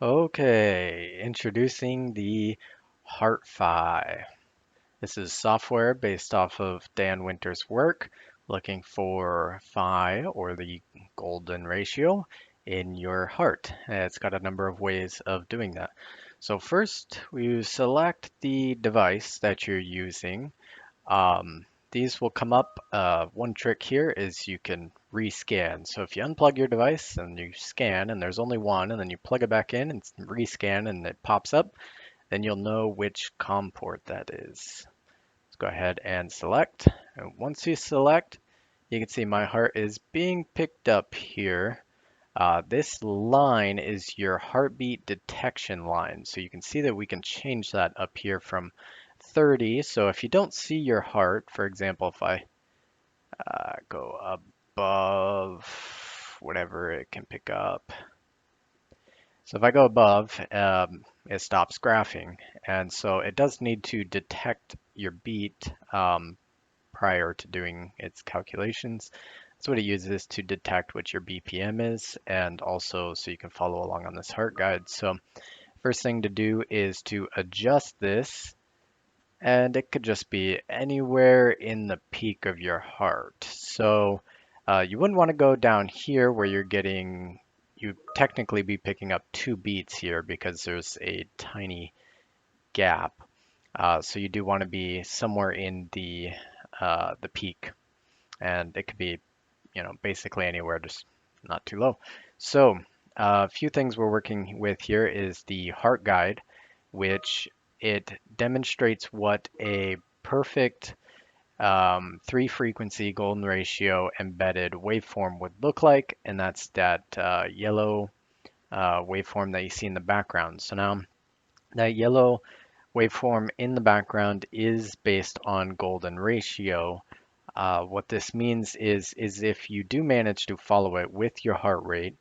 Okay, introducing the HeartPHI. This is software based off of Dan Winter's work, looking for phi, or the golden ratio, in your heart. It's got a number of ways of doing that. So first, we select the device that you're using. These will come up. One trick here is you can rescan. So if you unplug your device and you scan and there's only one, and then you plug it back in and rescan and it pops up, then you'll know which COM port that is. Let's go ahead and select. And once you select, you can see my heart is being picked up here. This line is your heartbeat detection line. So you can see that we can change that up here from 30. So if you don't see your heart, for example, if I go above whatever it can pick up. So if I go above, it stops graphing. And so it does need to detect your beat prior to doing its calculations. That's what it uses to detect what your BPM is, and also so you can follow along on this heart guide. So first thing to do is to adjust this, and it could just be anywhere in the peak of your heart. So you wouldn't want to go down here where you technically be picking up 2 beats here because there's a tiny gap. So you do want to be somewhere in the peak, and it could be, basically anywhere, just not too low. So a few things we're working with here is the heart guide, which it demonstrates what a perfect 3 frequency golden ratio embedded waveform would look like, and that's that yellow waveform that you see in the background. So now that yellow waveform in the background is based on golden ratio. What this means is if you do manage to follow it with your heart rate,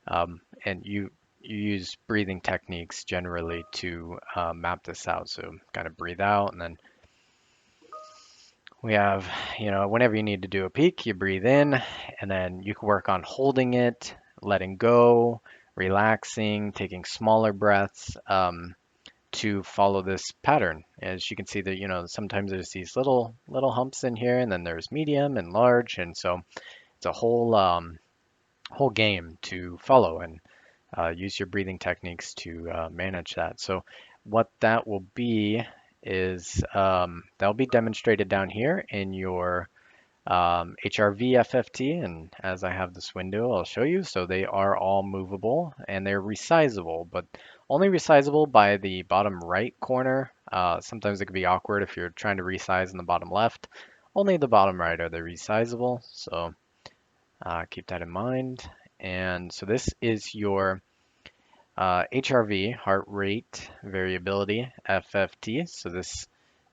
and you use breathing techniques generally to map this out. So kind of breathe out, and then we have, whenever you need to do a peak, you breathe in, and then you can work on holding it, letting go, relaxing, taking smaller breaths. To follow this pattern. As you can see that, sometimes there's these little humps in here, and then there's medium and large, and so it's a whole game to follow, and use your breathing techniques to manage that. So what that will be is that'll be demonstrated down here in your HRV FFT, and as I have this window, I'll show you. So they are all movable and they're resizable, but only resizable by the bottom right corner. Sometimes it could be awkward if you're trying to resize in the bottom left. Only the bottom right are the resizable, so keep that in mind. And so this is your HRV, heart rate variability, FFT. So this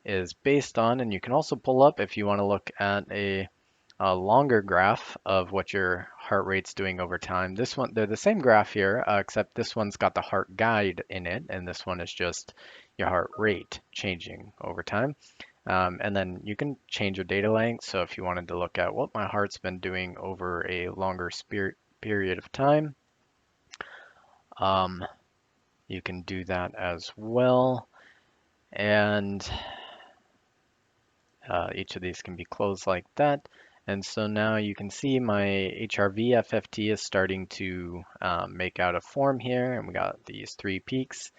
is based on, and you can also pull up if you want to look at a longer graph of what your heart rate's doing over time. This one, they're the same graph here, except this one's got the heart guide in it, and this one is just your heart rate changing over time. And then you can change your data length. So if you wanted to look at what my heart's been doing over a longer period of time, um, you can do that as well. And each of these can be closed like that. And so now you can see my HRV FFT is starting to make out a form here, and we got these 3 peaks.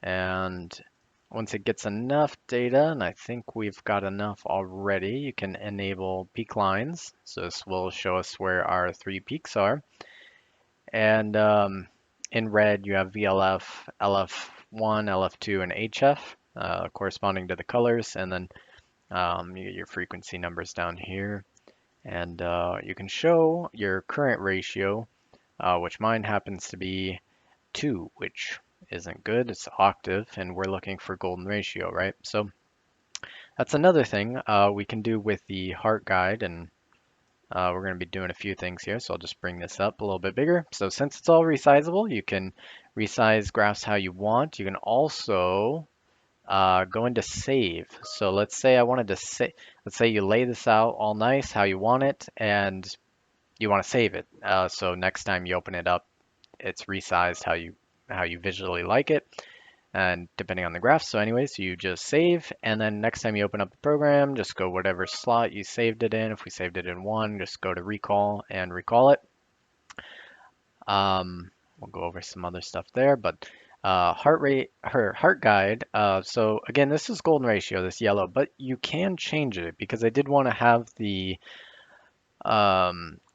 And once it gets enough data, and I think we've got enough already, you can enable peak lines. So this will show us where our 3 peaks are. And in red, you have VLF, LF1, LF2, and HF, corresponding to the colors. And then you get your frequency numbers down here. And you can show your current ratio, which mine happens to be 2, which isn't good. It's octave, and we're looking for golden ratio, right? So that's another thing we can do with the heart guide, and we're going to be doing a few things here, so I'll just bring this up a little bit bigger. So since it's all resizable, you can resize graphs how you want. You can also go into save. So let's say I wanted to say, let's say you lay this out all nice how you want it, and you want to save it. So next time you open it up, it's resized how you how you visually like it, and depending on the graph. So anyways, you just save, and then next time you open up the program, just go whatever slot you saved it in. If we saved it in 1, just go to recall and recall it. We'll go over some other stuff there, but heart rate, her heart guide. So again, this is golden ratio, this yellow, but you can change it because I did want to have the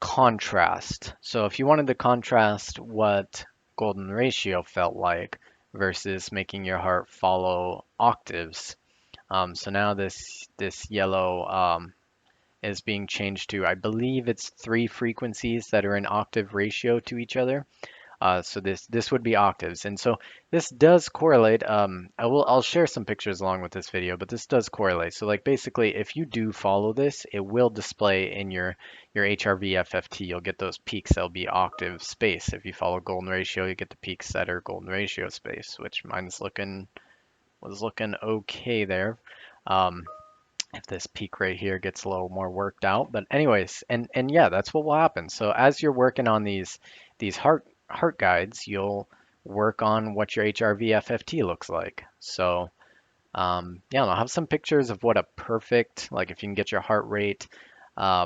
contrast. So if you wanted to contrast what golden ratio felt like versus making your heart follow octaves. So now this yellow is being changed to, I believe it's 3 frequencies that are in octave ratio to each other. So this would be octaves, and so this does correlate. I'll share some pictures along with this video, but this does correlate. So like basically, if you do follow this, it will display in your HRV FFT. You'll get those peaks. They'll be octave space. If you follow golden ratio, you get the peaks that are golden ratio space, which mine's was looking okay there. Um, if this peak right here gets a little more worked out. But anyways, and yeah, that's what will happen. So as you're working on these heart guides, you'll work on what your HRV FFT looks like. So yeah, I'll have some pictures of what a perfect, like if you can get your heart rate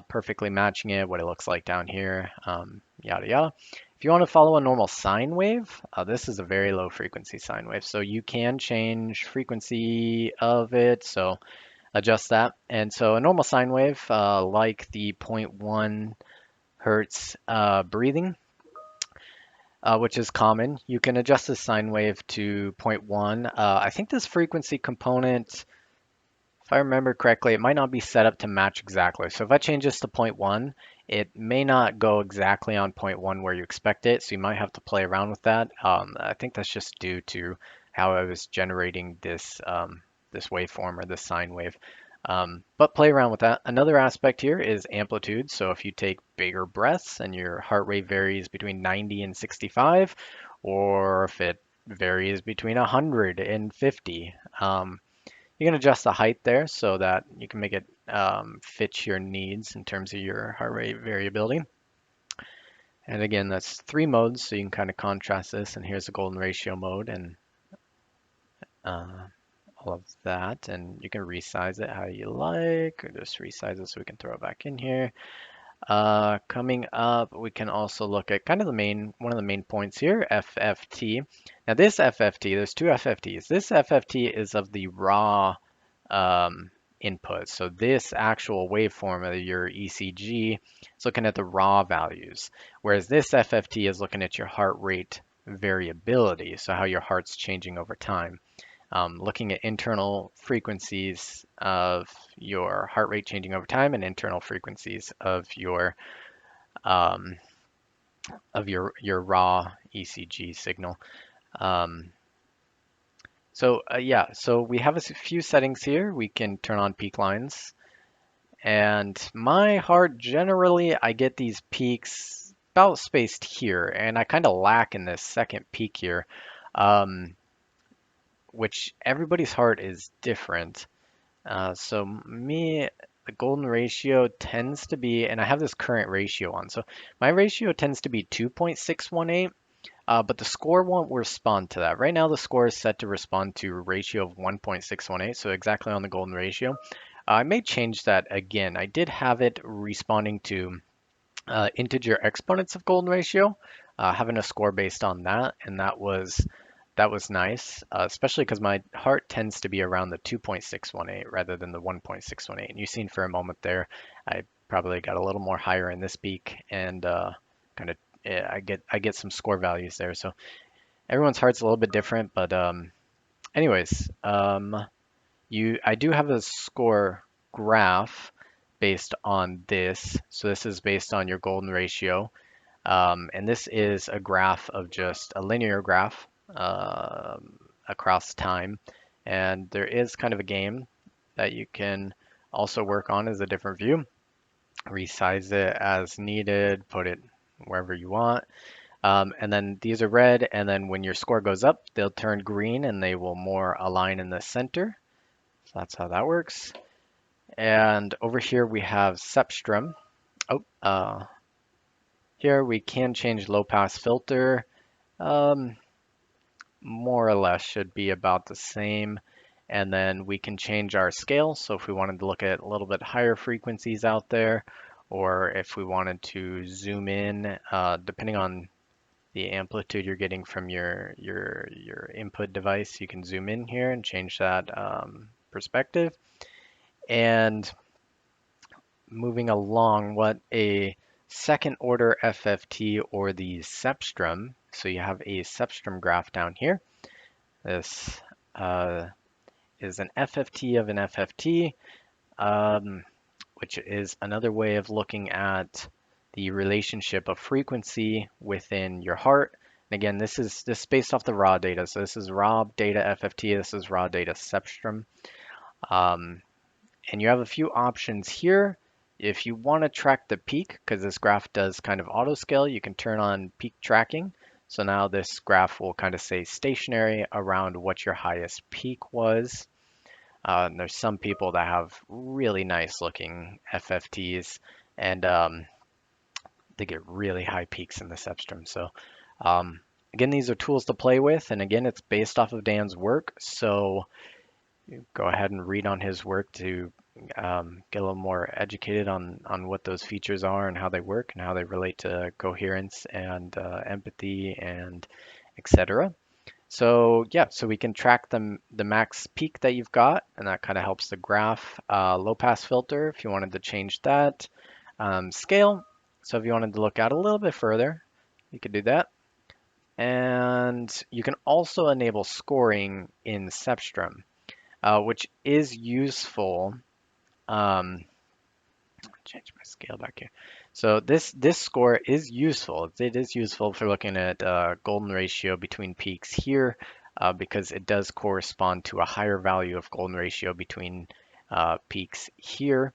perfectly matching it, what it looks like down here, yada yada. If you want to follow a normal sine wave, this is a very low frequency sine wave, so you can change frequency of it. So adjust that. And so a normal sine wave, like the zero point 0.1 hertz breathing, which is common, you can adjust the sine wave to zero point 0.1. I think this frequency component, if I remember correctly, it might not be set up to match exactly. So if I change this to zero point 0.1, it may not go exactly on zero point 0.1 where you expect it. So you might have to play around with that. I think that's just due to how I was generating this waveform or this sine wave. But play around with that. Another aspect here is amplitude. So if you take bigger breaths and your heart rate varies between 90 and 65, or if it varies between 100 and 50, you can adjust the height there so that you can make it fit your needs in terms of your heart rate variability. And again, that's 3 modes, so you can kind of contrast this. And here's the golden ratio mode and all of that. And you can resize it how you like, or just resize it so we can throw it back in here. Coming up, we can also look at kind of one of the main points here, FFT. Now this FFT, there's 2 FFTs. This FFT is of the raw input. So this actual waveform of your ECG is looking at the raw values, whereas this FFT is looking at your heart rate variability, so how your heart's changing over time. Looking at internal frequencies of your heart rate changing over time and internal frequencies of um, your raw ECG signal. Um, so yeah, so we have a few settings here. We can turn on peak lines, and my heart generally I get these peaks about spaced here, and I kind of lack in this second peak here. Um, which everybody's heart is different. So me, the golden ratio tends to be, and I have this current ratio on. So my ratio tends to be 2.618, but the score won't respond to that. Right now the score is set to respond to a ratio of 1.618, so exactly on the golden ratio. I may change that again. I did have it responding to integer exponents of golden ratio, having a score based on that, and that was nice, especially because my heart tends to be around the 2.618 rather than the 1.618. And you've seen for a moment there, I probably got a little more higher in this peak, and kind of I get some score values there. So everyone's heart's a little bit different, but anyways, I do have a score graph based on this. So this is based on your golden ratio. And this is a graph of just a linear graph across time. And there is kind of a game that you can also work on as a different view. Resize it as needed, put it wherever you want. And then these are red, and then when your score goes up, they'll turn green and they will more align in the center. So that's how that works. And over here we have Sepstrum. Oh, here we can change low pass filter. Um, more or less should be about the same. And then we can change our scale. So if we wanted to look at a little bit higher frequencies out there, or if we wanted to zoom in, depending on the amplitude you're getting from your input device, you can zoom in here and change that perspective. And moving along, what a second order FFT or the cepstrum. So you have a cepstrum graph down here. This uh, is an FFT of an FFT, um, which is another way of looking at the relationship of frequency within your heart. And again, this is based off the raw data. So this is raw data FFT. This is raw data cepstrum. Um, and you have a few options here. If you want to track the peak, because this graph does kind of auto scale, you can turn on peak tracking. So now this graph will kind of say stationary around what your highest peak was. And there's some people that have really nice looking FFTs, and they get really high peaks in the cepstrum. So again, these are tools to play with, and again, it's based off of Dan's work. So go ahead and read on his work to get a little more educated on what those features are and how they work and how they relate to coherence and empathy and etc. So yeah, so we can track the max peak that you've got, and that kind of helps the graph. Low pass filter, if you wanted to change that. Scale, so if you wanted to look out a little bit further, you could do that. And you can also enable scoring in Cepstrum, which is useful. Um, Change my scale back here. So this score is useful. It is useful for looking at golden ratio between peaks here, because it does correspond to a higher value of golden ratio between peaks here.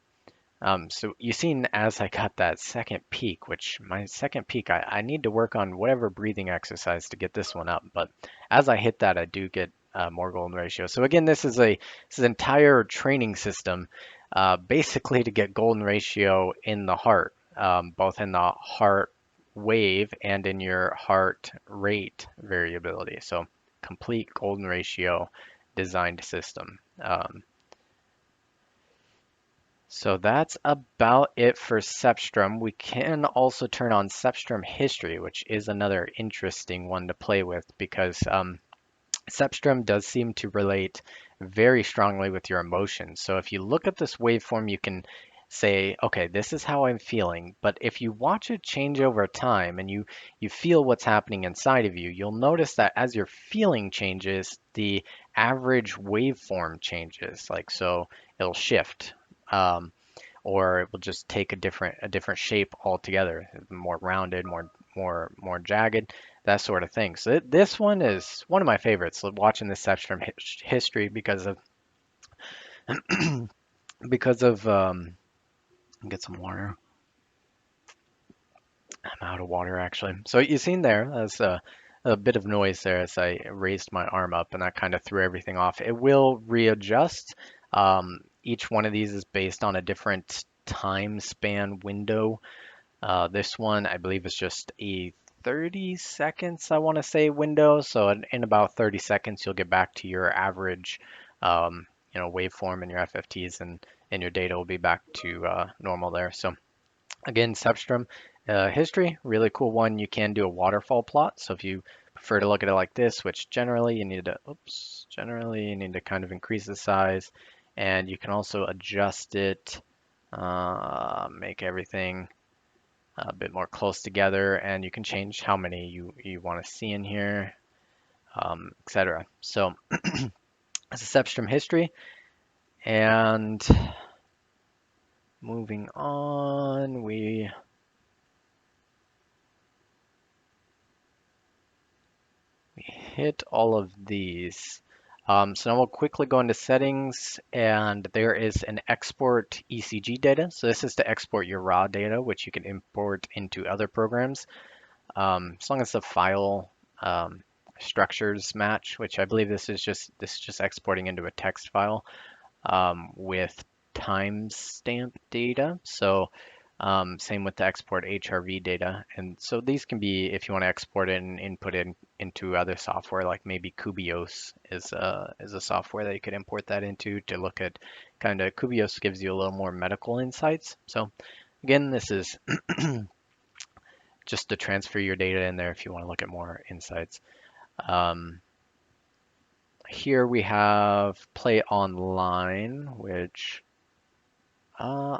So you seen as I got that second peak, which my second peak, I need to work on whatever breathing exercise to get this one up. But as I hit that, I do get more golden ratio. So again, this is an entire training system, basically to get golden ratio in the heart, both in the heart wave and in your heart rate variability. So complete golden ratio designed system. So that's about it for Cepstrum. We can also turn on Cepstrum history, which is another interesting one to play with because Cepstrum does seem to relate very strongly with your emotions. So if you look at this waveform, you can say, okay, this is how I'm feeling. But if you watch it change over time and you feel what's happening inside of you, you'll notice that as your feeling changes, the average waveform changes. Like so, it'll shift. Um, or it will just take a different shape altogether, more rounded, more jagged, that sort of thing. So this one is one of my favorites. Watching this Cepstrum history because of get some water. I'm out of water actually. So you seen there, there's a bit of noise there as I raised my arm up, and that kind of threw everything off. It will readjust. Each one of these is based on a different time span window. This one, I believe, is just a 30 seconds, I want to say, window. So in about 30 seconds, you'll get back to your average, waveform in your FFTs, and your data will be back to normal there. So again, Cepstrum history, really cool one. You can do a waterfall plot. So if you prefer to look at it like this, which generally you need to kind of increase the size, and you can also adjust it, make everything a bit more close together, and you can change how many you want to see in here, etc. So that's a Cepstrum history, and moving on, we hit all of these. So now we'll quickly go into settings, and there is an export ECG data. So this is to export your raw data, which you can import into other programs. As long as the file structures match, which I believe this is just exporting into a text file with timestamp data. So Same with the export HRV data. And so these can be, if you want to export it and input it into other software, like maybe Kubios is a software that you could import that into to look at kind of, Kubios gives you a little more medical insights. So again, this is just to transfer your data in there if you want to look at more insights. Um, Here we have play online, which, oh,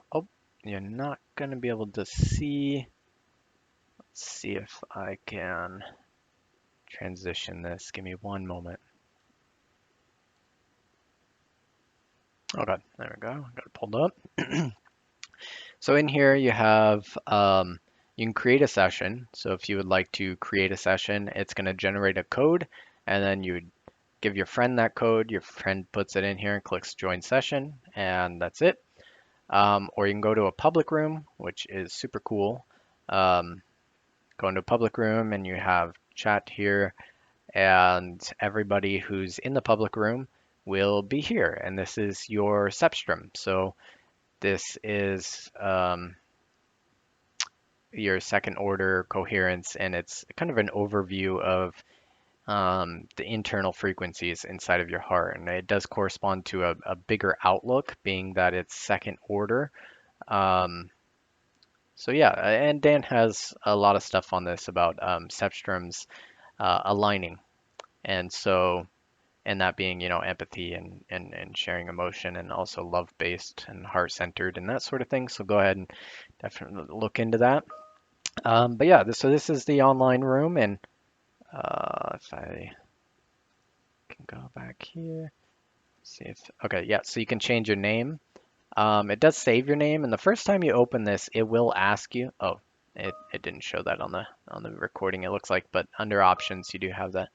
you're not going to be able to see. Let's see if I can transition this. Give me one moment. Okay, there we go. Got it pulled up. So in here you have, you can create a session. So if you would like to create a session, it's going to generate a code, and then you would give your friend that code. Your friend puts it in here and clicks join session, and that's it. Or you can go to a public room, which is super cool. Go into a public room and you have chat here, and everybody who's in the public room will be here. And this is your Sepstrum. So this is your second order coherence, and it's kind of an overview of the internal frequencies inside of your heart. And it does correspond to a bigger outlook, being that it's second order. Um, so yeah, and Dan has a lot of stuff on this about Sepstrum's aligning. And so, and that being, empathy and sharing emotion, and also love-based and heart-centered and that sort of thing. So go ahead and definitely look into that. But yeah, so this is the online room, and if I can go back here, see if, okay, yeah, so you can change your name. It does save your name, and the first time you open this, it will ask you, oh, it didn't show that on the recording, it looks like, but under options, you do have that.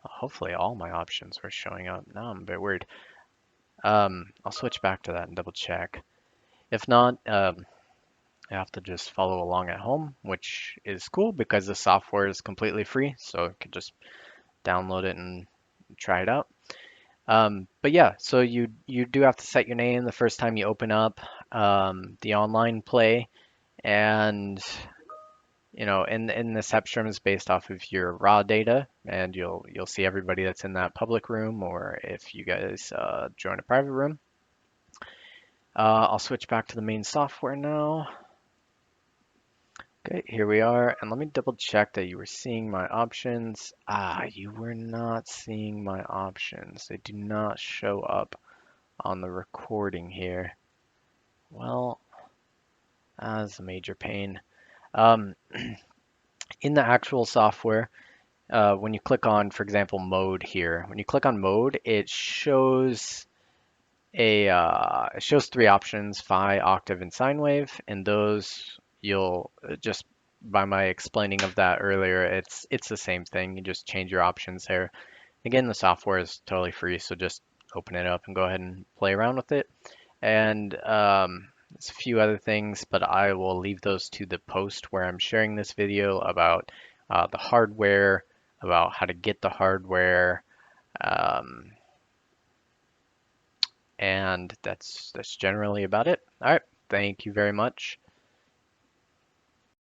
Hopefully all my options were showing up. Now I'm a bit worried. I'll switch back to that and double check. If not, you have to just follow along at home, which is cool because the software is completely free, so you can just download it and try it out. But yeah, so you do have to set your name the first time you open up the online play, and in the Sepstrum is based off of your raw data, and you'll see everybody that's in that public room, or if you guys join a private room. I'll switch back to the main software now. Okay, here we are, and let me double check that you were seeing my options. You were not seeing my options. They do not show up on the recording here. Well, that's a major pain. Um, in the actual software, when you click on, for example, mode here, when you click on mode, it shows three options: phi, octave, and sine wave, and those you'll just by my explaining of that earlier, it's the same thing. You just change your options there. Again, the software is totally free, so just open it up and go ahead and play around with it. And there's a few other things, but I will leave those to the post where I'm sharing this video about the hardware, about how to get the hardware, um, and that's generally about it. All right, thank you very much.